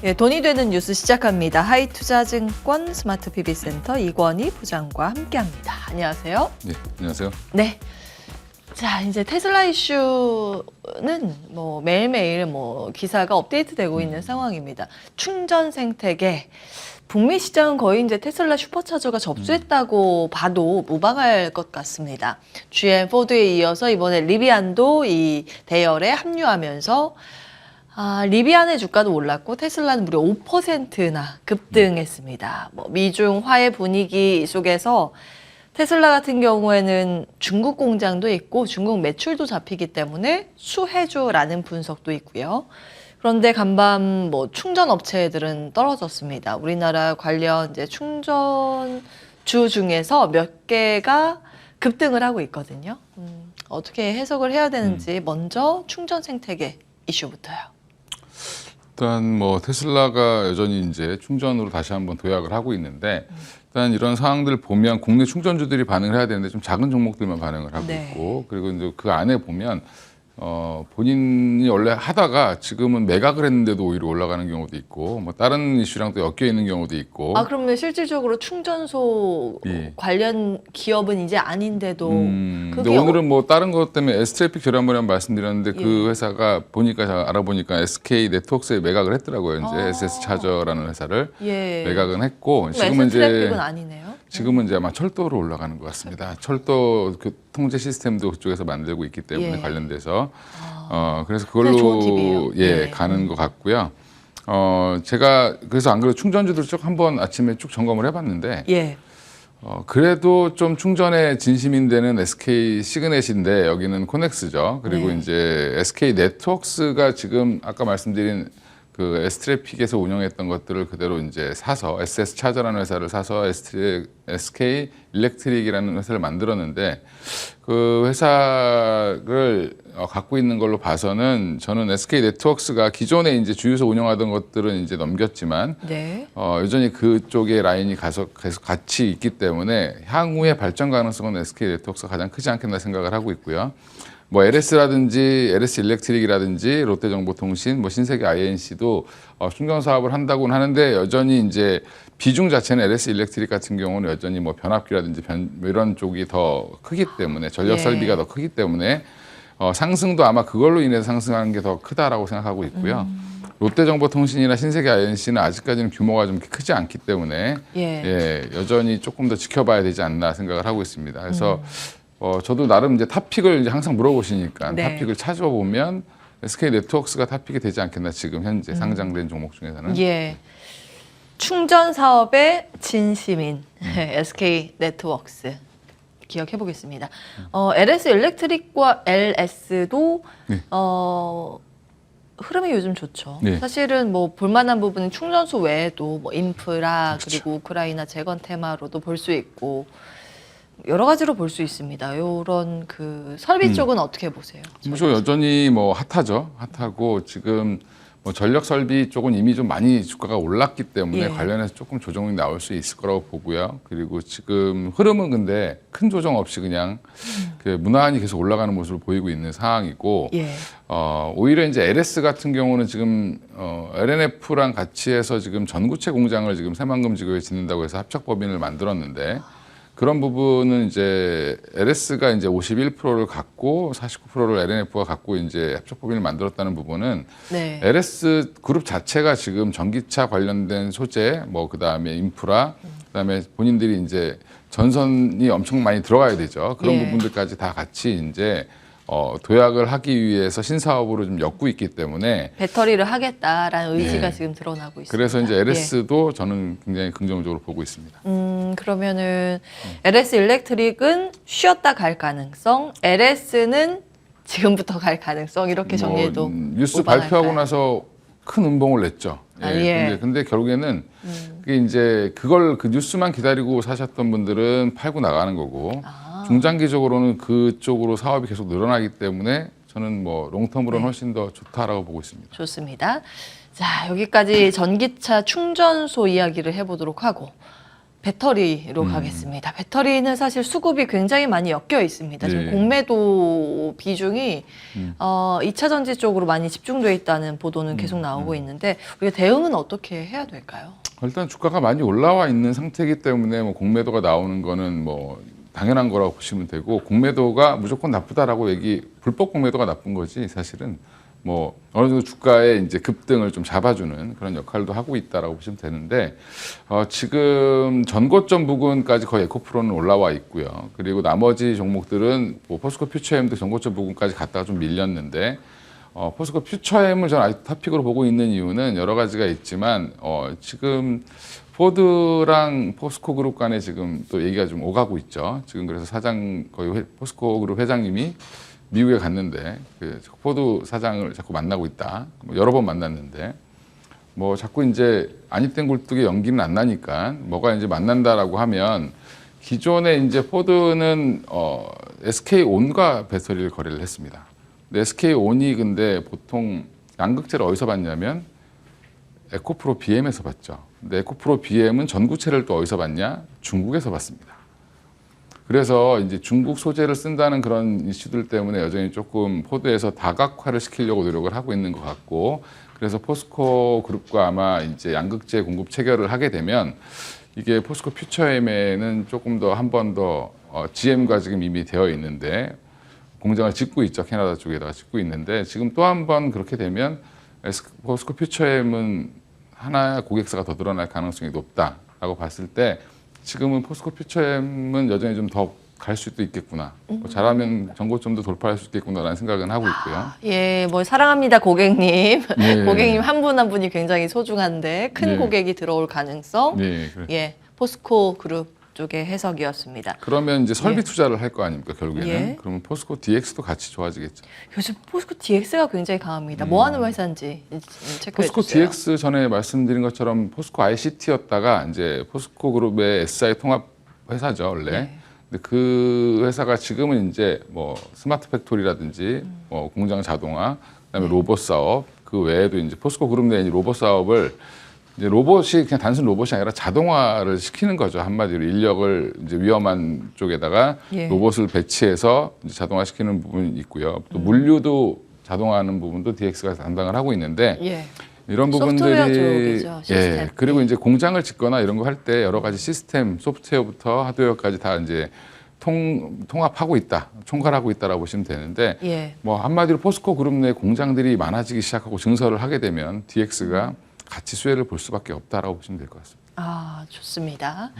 예, 돈이 되는 뉴스 시작합니다. 하이투자증권 스마트 PB센터 이권희 부장과 함께합니다. 안녕하세요. 네, 안녕하세요. 네. 자, 이제 테슬라 이슈는 뭐 매일매일 뭐 기사가 업데이트되고 있는 상황입니다. 충전 생태계. 북미 시장은 거의 이제 테슬라 슈퍼차저가 접수했다고 봐도 무방할 것 같습니다. GM, 포드에 이어서 이번에 리비안도 이 대열에 합류하면서 리비안의 주가도 올랐고 테슬라는 무려 5%나 급등했습니다. 뭐 미중 화해 분위기 속에서 테슬라 같은 경우에는 중국 공장도 있고 중국 매출도 잡히기 때문에 수혜주라는 분석도 있고요. 그런데 간밤 뭐 충전 업체들은 떨어졌습니다. 우리나라 관련 이제 충전주 중에서 몇 개가 급등을 하고 있거든요. 어떻게 해석을 해야 되는지 먼저 충전 생태계 이슈부터요. 일단 뭐 테슬라가 여전히 이제 충전으로 다시 한번 도약을 하고 있는데 일단 이런 상황들 보면 국내 충전주들이 반응을 해야 되는데 좀 작은 종목들만 반응을 하고 네. 있고 그리고 이제 그 안에 보면 본인이 원래 하다가 지금은 매각을 했는데도 오히려 올라가는 경우도 있고 뭐 다른 이슈랑 또 엮여 있는 경우도 있고. 그러면 실질적으로 충전소 예. 관련 기업은 이제 아닌데도 근데 그게 오늘은 뭐 다른 것 때문에 S트래픽 저렴머리 한번 말씀드렸는데 그 예. 회사가 보니까 제가 알아보니까 SK 네트워크스에 매각을 했더라고요. 이제 SS 차저라는 회사를 예. 매각은 했고 지금은 트래픽은 아니네요. 지금은 이제 아마 철도로 올라가는 것 같습니다. 철도 그 통제 시스템도 그쪽에서 만들고 있기 때문에 예. 관련돼서 그래서 좋은 그걸로 팁이에요. 예. 가는 것 같고요. 제가 그래서 안 그래도 충전주들 쭉 한번 아침에 쭉 점검을 해봤는데 예. 그래도 좀 충전에 진심인 데는 SK 시그넷인데 여기는 코넥스죠. 그리고 네. 이제 SK 네트워크스가 지금 아까 말씀드린 그 S트래픽에서 운영했던 것들을 그대로 이제 사서 SS 차저라는 회사를 사서 SK 일렉트릭이라는 회사를 만들었는데 그 회사를 갖고 있는 걸로 봐서는 저는 SK 네트워크스가 기존에 이제 주유소 운영하던 것들은 이제 넘겼지만 네. 여전히 그쪽에 라인이 계속 같이 있기 때문에 향후의 발전 가능성은 SK 네트워크스가 가장 크지 않겠나 생각을 하고 있고요. 뭐 LS라든지 LS 일렉트릭이라든지 롯데정보통신, 뭐 신세계 INC도 충전 사업을 한다고는 하는데 여전히 이제 비중 자체는 LS 일렉트릭 같은 경우는 여전히 뭐 변압기라든지 뭐 이런 쪽이 더 크기 때문에 전력 설비가 더 크기 때문에 상승도 아마 그걸로 인해서 상승하는 게 더 크다라고 생각하고 있고요. 롯데정보통신이나 신세계 INC는 아직까지는 규모가 좀 크지 않기 때문에 여전히 조금 더 지켜봐야 되지 않나 생각을 하고 있습니다. 그래서 저도 나름 이제 탑픽을 이제 항상 물어보시니까 네. 탑픽을 찾아보면 SK 네트워크스가 탑픽이 되지 않겠나 지금 현재 상장된 종목 중에서는. 예. 충전 사업의 진심인 SK 네트워크스 기억해 보겠습니다. LS 일렉트릭과 LS도 네. 흐름이 요즘 좋죠. 네. 사실은 뭐 볼만한 부분은 충전소 외에도 뭐 인프라 그렇죠. 그리고 우크라이나 재건 테마로도 볼 수 있고 여러 가지로 볼 수 있습니다. 이런 그 설비 쪽은 어떻게 보세요? 무조 여전히 뭐 핫하죠. 핫하고 지금 뭐 전력 설비 쪽은 이미 좀 많이 주가가 올랐기 때문에 관련해서 조금 조정이 나올 수 있을 거라고 보고요. 그리고 지금 흐름은 근데 큰 조정 없이 그냥 그 무난히 계속 올라가는 모습을 보이고 있는 상황이고 오히려 이제 LS 같은 경우는 지금 LNF랑 같이 해서 지금 전구체 공장을 지금 새만금 지구에 짓는다고 해서 합작 법인을 만들었는데 그런 부분은 이제 LS가 이제 51%를 갖고 49%를 LNF가 갖고 이제 합작법인을 만들었다는 부분은 LS 그룹 자체가 지금 전기차 관련된 소재, 뭐 그다음에 인프라, 그다음에 본인들이 이제 전선이 엄청 많이 들어가야 되죠. 그런 부분들까지 다 같이 이제 도약을 하기 위해서 신사업으로 좀 엮고 있기 때문에 배터리를 하겠다라는 의지가 지금 드러나고 있습니다. 그래서 이제 LS도 저는 굉장히 긍정적으로 보고 있습니다. 그러면은 LS 일렉트릭은 쉬었다 갈 가능성, LS는 지금부터 갈 가능성 이렇게 정리해도 뉴스 무방할까요? 발표하고 나서 큰 운봉을 냈죠. 근데 결국에는 그게 이제 그걸 그 뉴스만 기다리고 사셨던 분들은 팔고 나가는 거고 중장기적으로는 그쪽으로 사업이 계속 늘어나기 때문에 저는 뭐 롱텀으로는 훨씬 더 좋다라고 보고 있습니다. 좋습니다. 자, 여기까지 전기차 충전소 이야기를 해보도록 하고 배터리로 가겠습니다. 배터리는 사실 수급이 굉장히 많이 엮여 있습니다. 지금 네. 공매도 비중이 2차 전지 쪽으로 많이 집중돼 있다는 보도는 계속 나오고 있는데 우리가 대응은 어떻게 해야 될까요? 일단 주가가 많이 올라와 있는 상태이기 때문에 뭐 공매도가 나오는 거는 뭐 당연한 거라고 보시면 되고, 공매도가 무조건 나쁘다라고 불법 공매도가 나쁜 거지 사실은 뭐 어느 정도 주가의 이제 급등을 좀 잡아주는 그런 역할도 하고 있다라고 보시면 되는데, 지금 전고점 부근까지 거의 에코프로는 올라와 있고요. 그리고 나머지 종목들은 뭐 포스코 퓨처엠도 전고점 부근까지 갔다가 좀 밀렸는데, 포스코 퓨처엠을 저는 아직 탑픽으로 보고 있는 이유는 여러 가지가 있지만, 지금 포드랑 포스코 그룹 간에 지금 또 얘기가 좀 오가고 있죠. 지금 그래서 거의 포스코 그룹 회장님이 미국에 갔는데 그 포드 사장을 자꾸 만나고 있다. 뭐 여러 번 만났는데 뭐 자꾸 이제 안입된 굴뚝에 연기는 안 나니까 뭐가 이제 만난다라고 하면, 기존에 이제 포드는 SK온과 배터리를 거래를 했습니다. 근데 SK온이 근데 보통 양극재를 어디서 받냐면 에코프로 BM에서 받죠. 근데 에코프로 BM은 전구체를 또 어디서 받냐? 중국에서 받습니다. 그래서 이제 중국 소재를 쓴다는 그런 이슈들 때문에 여전히 조금 포드에서 다각화를 시키려고 노력을 하고 있는 것 같고, 그래서 포스코 그룹과 아마 이제 양극재 공급 체결을 하게 되면 이게 포스코 퓨처엠에는 조금 더 한 번 더 GM과 지금 이미 되어 있는데 공장을 짓고 있죠. 캐나다 쪽에다가 짓고 있는데, 지금 또 한 번 그렇게 되면 포스코 퓨처엠은 하나의 고객사가 더 늘어날 가능성이 높다라고 봤을 때, 지금은 포스코 퓨처엠은 여전히 좀 더 갈 수도 있겠구나. 뭐 잘하면 전고점도 돌파할 수 있겠구나라는 생각은 하고 있고요. 예, 뭐 사랑합니다 고객님. 예. 고객님 한 분 한 분이 굉장히 소중한데 큰 예. 고객이 들어올 가능성. 네, 그래. 예, 포스코 그룹 쪽의 해석이었습니다. 그러면 이제 설비 예. 투자를 할 거 아닙니까 결국에는. 예. 그러면 포스코 DX도 같이 좋아지겠죠. 요즘 포스코 DX가 굉장히 강합니다. 뭐 하는 회사인지 체크해 포스코 주세요. DX 전에 말씀드린 것처럼 포스코 ICT였다가 이제 포스코 그룹의 SI 통합 회사죠 원래. 네. 근데 그 회사가 지금은 이제 뭐 스마트 팩토리라든지 뭐 공장 자동화, 그다음에 로봇 사업, 그 외에도 이제 포스코 그룹 내 로봇 사업을 이제 로봇이 그냥 단순 로봇이 아니라 자동화를 시키는 거죠. 한마디로 인력을 이제 위험한 쪽에다가 예. 로봇을 배치해서 이제 자동화 시키는 부분이 있고요. 또 물류도 자동화하는 부분도 DX가 담당을 하고 있는데, 예. 이런 소프트웨어 부분들이 쪽이죠, 시스템. 그리고 이제 공장을 짓거나 이런 거 할 때 여러 가지 시스템, 소프트웨어부터 하드웨어까지 다 이제 통합하고 있다, 총괄하고 있다라고 보시면 되는데, 예. 뭐 한마디로 포스코 그룹 내 공장들이 많아지기 시작하고 증설을 하게 되면 DX가 같이 수혜를 볼 수밖에 없다라고 보시면 될 것 같습니다. 아, 좋습니다.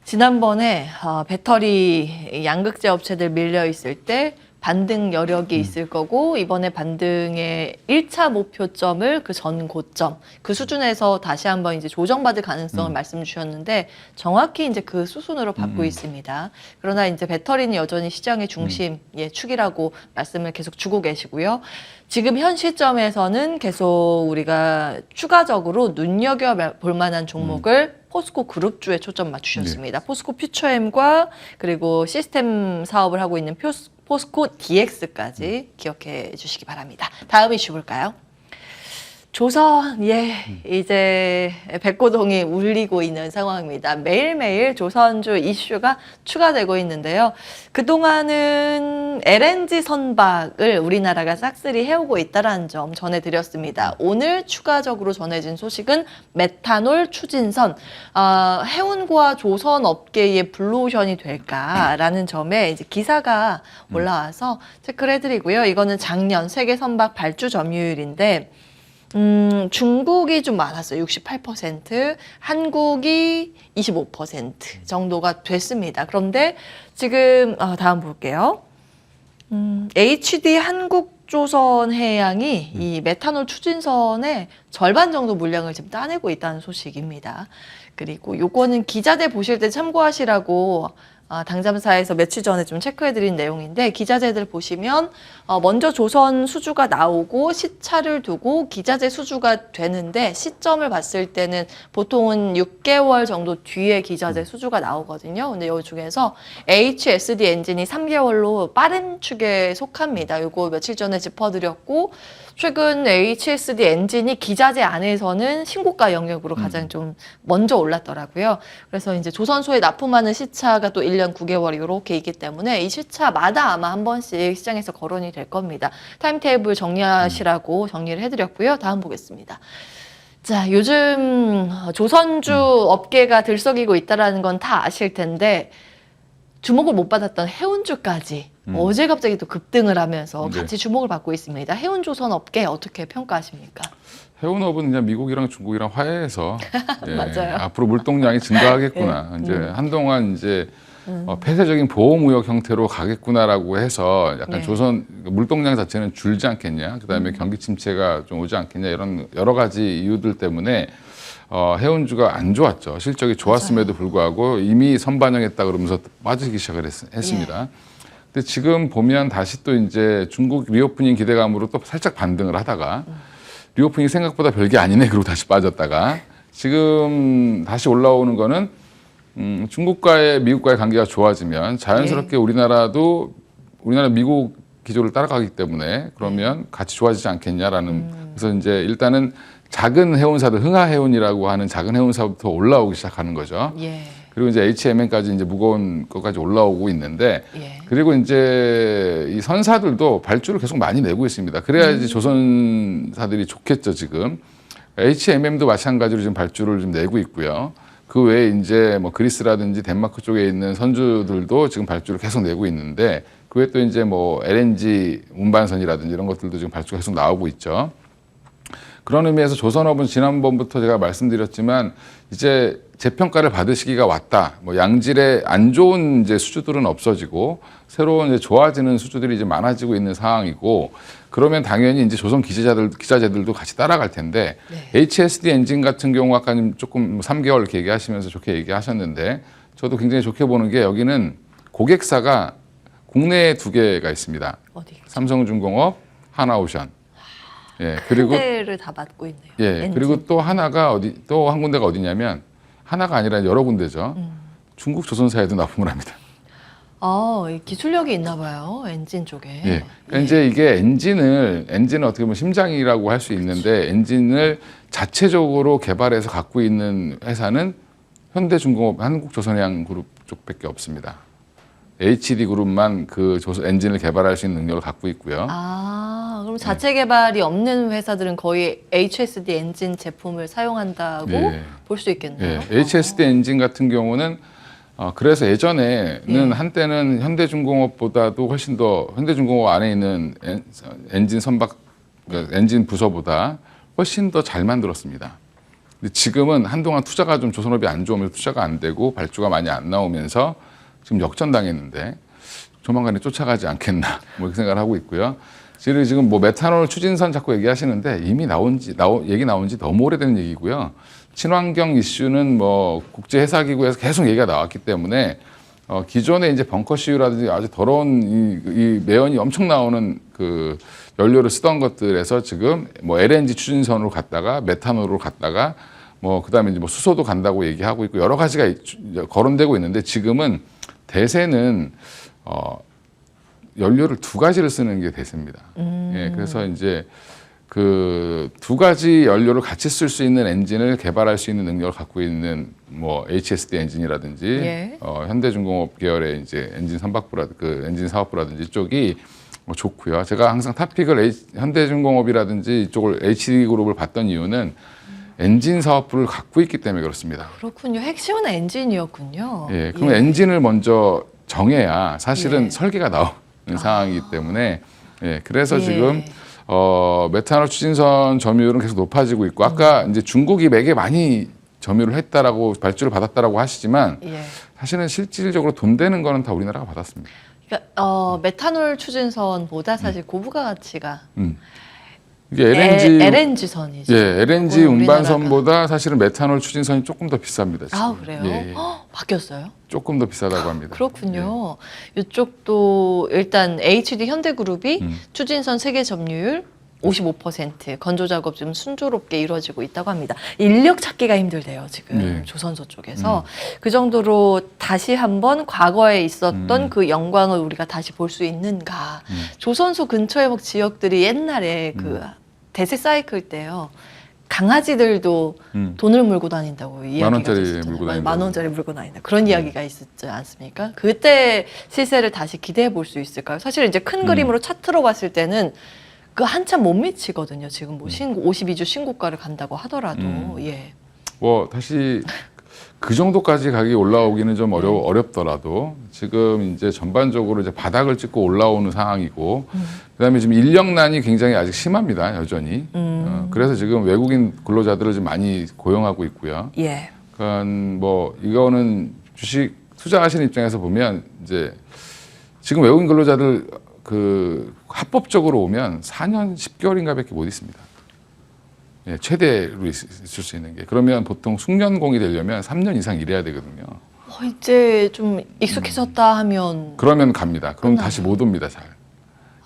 지난번에 배터리 양극재 업체들 밀려 있을 때 반등 여력이 있을 거고, 이번에 반등의 1차 목표점을 그 전 고점, 그 수준에서 다시 한번 이제 조정받을 가능성을 말씀 주셨는데, 정확히 이제 그 수순으로 받고 있습니다. 그러나 이제 배터리는 여전히 시장의 중심의 축이라고 말씀을 계속 주고 계시고요. 지금 현 시점에서는 계속 우리가 추가적으로 눈여겨볼 만한 종목을 포스코 그룹주에 초점 맞추셨습니다. 포스코 퓨처엠과 그리고 시스템 사업을 하고 있는 포스코 DX까지 기억해 주시기 바랍니다. 다음 이슈 볼까요? 조선, 이제 백고동이 울리고 있는 상황입니다. 매일매일 조선주 이슈가 추가되고 있는데요. 그동안은 LNG 선박을 우리나라가 싹쓸이 해오고 있다는 점 전해드렸습니다. 오늘 추가적으로 전해진 소식은 메탄올 추진선, 해운과 조선 업계의 블루오션이 될까라는 점에 이제 기사가 올라와서 체크를 해드리고요. 이거는 작년 세계 선박 발주 점유율인데, 중국이 좀 많았어요. 68%, 한국이 25% 정도가 됐습니다. 그런데 지금 다음 볼게요. HD 한국조선해양이 이 메탄올 추진선의 절반 정도 물량을 지금 따내고 있다는 소식입니다. 그리고 요거는 기자재 보실 때 참고하시라고 당잠사에서 며칠 전에 좀 체크해드린 내용인데, 기자재들 보시면 먼저 조선 수주가 나오고 시차를 두고 기자재 수주가 되는데, 시점을 봤을 때는 보통은 6개월 정도 뒤에 기자재 수주가 나오거든요. 근데 여기 중에서 HSD 엔진이 3개월로 빠른 축에 속합니다. 요거 며칠 전에 짚어드렸고, 최근 HSD 엔진이 기자재 안에서는 신고가 영역으로 가장 좀 먼저 올랐더라고요. 그래서 이제 조선소에 납품하는 시차가 또 1년 9개월 이렇게 있기 때문에 이 시차마다 아마 한 번씩 시장에서 거론이 될 겁니다. 타임테이블 정리하시라고 정리를 해드렸고요. 다음 보겠습니다. 자, 요즘 조선주 업계가 들썩이고 있다는 건 다 아실 텐데 주목을 못 받았던 해운주까지 어제 갑자기 또 급등을 하면서 네. 같이 주목을 받고 있습니다. 해운조선 업계 어떻게 평가하십니까? 해운업은 그냥 미국이랑 중국이랑 화해해서 맞아요. 앞으로 물동량이 증가하겠구나. 이제 한동안 이제 폐쇄적인 보호무역 형태로 가겠구나라고 해서 약간 네. 조선 물동량 자체는 줄지 않겠냐. 그다음에 경기 침체가 좀 오지 않겠냐 이런 여러 가지 이유들 때문에 해운주가 안 좋았죠. 실적이 좋았음에도 불구하고 이미 선반영했다 그러면서 빠지기 시작을 했습니다. 근데 지금 보면 다시 또 이제 중국 리오프닝 기대감으로 또 살짝 반등을 하다가 리오프닝 생각보다 별게 아니네 그러고 다시 빠졌다가 지금 다시 올라오는 거는 중국과의 미국과의 관계가 좋아지면 자연스럽게 우리나라 미국 기조를 따라가기 때문에 그러면 같이 좋아지지 않겠냐라는 그래서 이제 일단은 작은 해운사들 흥하해운이라고 하는 작은 해운사부터 올라오기 시작하는 거죠. 예. 그리고 이제 HMN까지 이제 무거운 것까지 올라오고 있는데 예. 그리고 이제 이 선사들도 발주를 계속 많이 내고 있습니다. 그래야지 조선사들이 좋겠죠, 지금. HMM도 마찬가지로 지금 발주를 좀 내고 있고요. 그 외에 이제 뭐 그리스라든지 덴마크 쪽에 있는 선주들도 지금 발주를 계속 내고 있는데 그 외에 또 이제 뭐 LNG 운반선이라든지 이런 것들도 지금 발주가 계속 나오고 있죠. 그런 의미에서 조선업은 지난번부터 제가 말씀드렸지만 이제 재평가를 받을 시기가 왔다. 뭐 양질의 안 좋은 이제 수주들은 없어지고 새로운 이제 좋아지는 수주들이 이제 많아지고 있는 상황이고 그러면 당연히 이제 조선 기자재들도 같이 따라갈 텐데 HSD 엔진 같은 경우 아까 조금 3개월 이렇게 얘기하시면서 좋게 얘기하셨는데 저도 굉장히 좋게 보는 게 여기는 고객사가 국내에 2개가 있습니다. 어디? 삼성중공업, 하나오션. 예, 그리고 대를 다 맡고 있네요. 예, 엔진. 그리고 또 하나가 또 한 군데가 어디냐면 하나가 아니라 여러 군데죠. 중국 조선사에도 납품을 합니다. 이 기술력이 있나 봐요. 엔진 쪽에. 예. 그러니까 이제 이게 엔진을 어떻게 보면 심장이라고 할 수 있는데 엔진을 자체적으로 개발해서 갖고 있는 회사는 현대중공업, 한국조선해양 그룹 쪽밖에 없습니다. HD 그룹만 그 엔진을 개발할 수 있는 능력을 갖고 있고요. 그럼 자체 개발이 없는 회사들은 거의 HSD 엔진 제품을 사용한다고 볼 수 있겠네요. 예. HSD 엔진 같은 경우는 그래서 예전에는 한때는 현대중공업보다도 훨씬 더 현대중공업 안에 있는 엔진 선박 그러니까 엔진 부서보다 훨씬 더 잘 만들었습니다. 근데 지금은 한동안 투자가 좀 조선업이 안 좋으면서 투자가 안 되고 발주가 많이 안 나오면서 지금 역전당했는데 조만간에 쫓아가지 않겠나 뭐 이렇게 생각을 하고 있고요. 지금 뭐 메탄올 추진선 자꾸 얘기하시는데 이미 얘기 나온 지 너무 오래된 얘기고요. 친환경 이슈는 뭐 국제회사기구에서 계속 얘기가 나왔기 때문에 기존에 이제 벙커시유라든지 아주 더러운 이 매연이 엄청 나오는 그 연료를 쓰던 것들에서 지금 뭐 LNG 추진선으로 갔다가 메탄올로 갔다가 뭐 그다음에 이제 뭐 수소도 간다고 얘기하고 있고 여러 가지가 거론되고 있는데 지금은 대세는 연료를 2가지를 쓰는 게 대세입니다. 예, 그래서 이제 그 2가지 연료를 같이 쓸 수 있는 엔진을 개발할 수 있는 능력을 갖고 있는 뭐 HSD 엔진이라든지 현대중공업 계열의 이제 엔진 엔진 사업부라든지 쪽이 뭐 좋고요. 제가 항상 탑픽을 현대중공업이라든지 이쪽을 HD 그룹을 봤던 이유는 엔진 사업부를 갖고 있기 때문에 그렇습니다. 그렇군요. 핵심은 엔진이었군요. 예, 그럼 엔진을 먼저 정해야 사실은 설계가 나오는 상황이기 때문에 그래서 지금 메탄올 추진선 점유율은 계속 높아지고 있고 아까 이제 중국이 맥에 많이 점유를 했다라고 발주를 받았다라고 하시지만 사실은 실질적으로 돈 되는 거는 다 우리나라가 받았습니다. 그러니까 메탄올 추진선보다 사실 고부가 가치가 이게 LNG선이죠. 예, LNG 운반선보다 사실은 메탄올 추진선이 조금 더 비쌉니다. 지금. 그래요? 예. 바뀌었어요? 조금 더 비싸다고 합니다. 그렇군요. 이쪽도 일단 HD 현대그룹이 추진선 세계 점유율 55% 건조 작업 좀 순조롭게 이루어지고 있다고 합니다. 인력 찾기가 힘들대요, 지금 조선소 쪽에서. 그 정도로 다시 한번 과거에 있었던 그 영광을 우리가 다시 볼 수 있는가. 조선소 근처의 지역들이 옛날에 그 대세 사이클 때요. 강아지들도 돈을 물고 다닌다고 이야기가 10,000원짜리 있었잖아요. 물고 다닌다고. 10,000원짜리 물고 다닌다. 그런 이야기가 있었지 않습니까? 그때 시세를 다시 기대해 볼 수 있을까요? 사실 이제 큰 그림으로 차트로 봤을 때는 그 한참 못 미치거든요. 지금 뭐 52주 신고가를 간다고 하더라도 예. 뭐 다시 그 정도까지 가격이 올라오기는 좀 어렵더라도 지금 이제 전반적으로 이제 바닥을 찍고 올라오는 상황이고 그다음에 지금 인력난이 굉장히 아직 심합니다. 여전히. 그래서 지금 외국인 근로자들을 좀 많이 고용하고 있고요. 예. 그러니까 뭐 이거는 주식 투자하시는 입장에서 보면 이제 지금 외국인 근로자들 그 합법적으로 오면 4년 10개월인가밖에 못 있습니다. 예, 최대로 있을 수 있는 게. 그러면 보통 숙련공이 되려면 3년 이상 일해야 되거든요. 이제 좀 익숙해졌다 하면 그러면 갑니다. 그럼 다시 못 옵니다, 잘.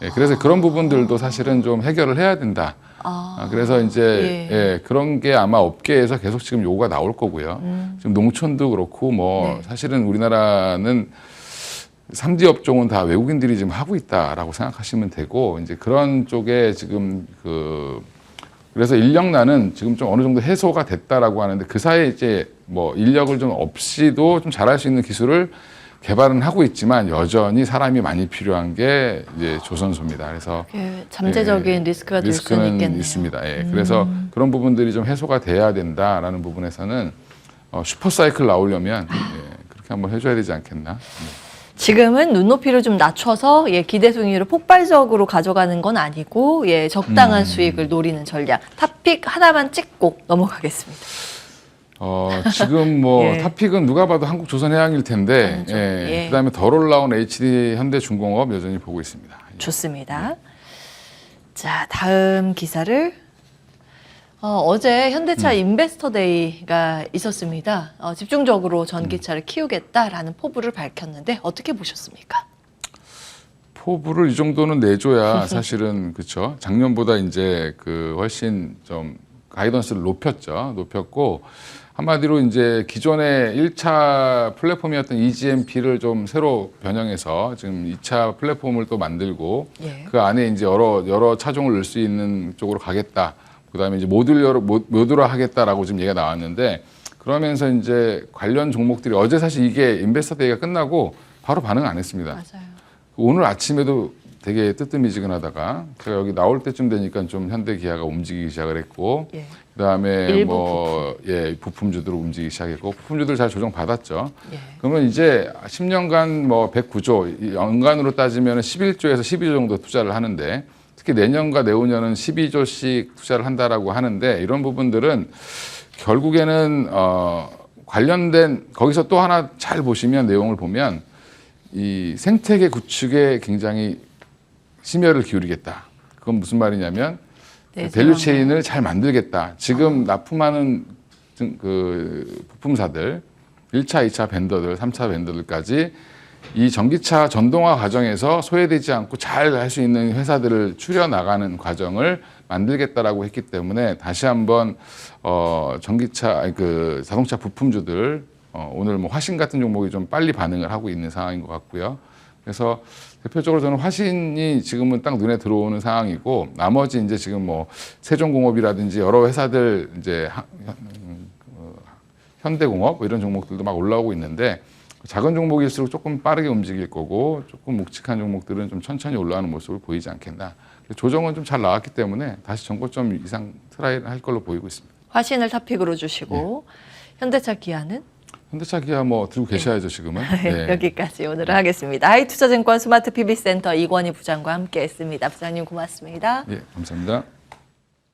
예, 그래서 그런 부분들도 사실은 좀 해결을 해야 된다. 그래서 이제 예, 그런 게 아마 업계에서 계속 지금 요구가 나올 거고요. 지금 농촌도 그렇고 뭐 사실은 우리나라는 3D 업종은 다 외국인들이 지금 하고 있다라고 생각하시면 되고 이제 그런 쪽에 지금 그래서 인력난은 지금 좀 어느 정도 해소가 됐다라고 하는데 그 사이에 이제 뭐 인력을 좀 없이도 좀 잘할 수 있는 기술을 개발은 하고 있지만 여전히 사람이 많이 필요한 게 이제 조선소입니다. 그래서 잠재적인 리스크가 될 수는 리스크는 있겠네요. 있습니다. 예. 그래서 그런 부분들이 좀 해소가 돼야 된다라는 부분에서는 슈퍼 사이클 나오려면 그렇게 한번 해줘야 되지 않겠나. 지금은 눈높이를 좀 낮춰서 기대 수익률을 폭발적으로 가져가는 건 아니고 적당한 수익을 노리는 전략. 탑픽 하나만 찍고 넘어가겠습니다. 지금 뭐 탑픽은 누가 봐도 한국조선해양일 텐데 그다음에 덜 올라온 HD 현대중공업 여전히 보고 있습니다. 좋습니다. 자, 다음 기사를 어제 현대차 인베스터 데이가 있었습니다. 집중적으로 전기차를 키우겠다라는 포부를 밝혔는데 어떻게 보셨습니까? 포부를 이 정도는 내줘야 사실은 그렇죠. 작년보다 이제 훨씬 좀 가이던스를 높였고 한마디로 이제 기존의 1차 플랫폼이었던 EGMP를 좀 새로 변형해서 지금 2차 플랫폼을 또 만들고 그 안에 이제 여러 차종을 넣을 수 있는 쪽으로 가겠다. 그다음에 이제 모듈화 하겠다라고 지금 얘기가 나왔는데 그러면서 이제 관련 종목들이 어제 사실 이게 인베스터 데이가 끝나고 바로 반응 안 했습니다. 맞아요. 오늘 아침에도 되게 뜨뜻미지근하다가 제가 여기 나올 때쯤 되니까 좀 현대기아가 움직이기 시작을 했고 그다음에 부품주들 움직이기 시작했고 부품주들 잘 조정 받았죠. 그러면 이제 10년간 뭐 109조 연간으로 따지면 11조에서 12조 정도 투자를 하는데 특히 내년과 내후년은 12조씩 투자를 한다라고 하는데 이런 부분들은 결국에는 관련된 거기서 또 하나 잘 보시면 내용을 보면 이 생태계 구축에 굉장히 심혈을 기울이겠다. 그건 무슨 말이냐면 밸류 체인을 잘 만들겠다. 지금 납품하는 부품사들 1차, 2차 벤더들, 3차 벤더들까지 이 전기차 전동화 과정에서 소외되지 않고 잘 할 수 있는 회사들을 추려 나가는 과정을 만들겠다라고 했기 때문에 다시 한번 자동차 부품주들 오늘 뭐 화신 같은 종목이 좀 빨리 반응을 하고 있는 상황인 것 같고요. 그래서 대표적으로 저는 화신이 지금은 딱 눈에 들어오는 상황이고 나머지 이제 지금 뭐 세종공업이라든지 여러 회사들 이제 현대공업 뭐 이런 종목들도 막 올라오고 있는데 작은 종목일수록 조금 빠르게 움직일 거고 조금 묵직한 종목들은 좀 천천히 올라가는 모습을 보이지 않겠나. 조정은 좀 잘 나왔기 때문에 다시 정고점 이상 트라이를 할 걸로 보이고 있습니다. 화신을 탑픽으로 주시고 현대차 기아는? 현대차 기아 뭐 들고 계셔야죠 지금은. 여기까지 오늘 하겠습니다. 하이투자증권 스마트 PB센터 이권희 부장과 함께했습니다. 부장님 고맙습니다. 감사합니다.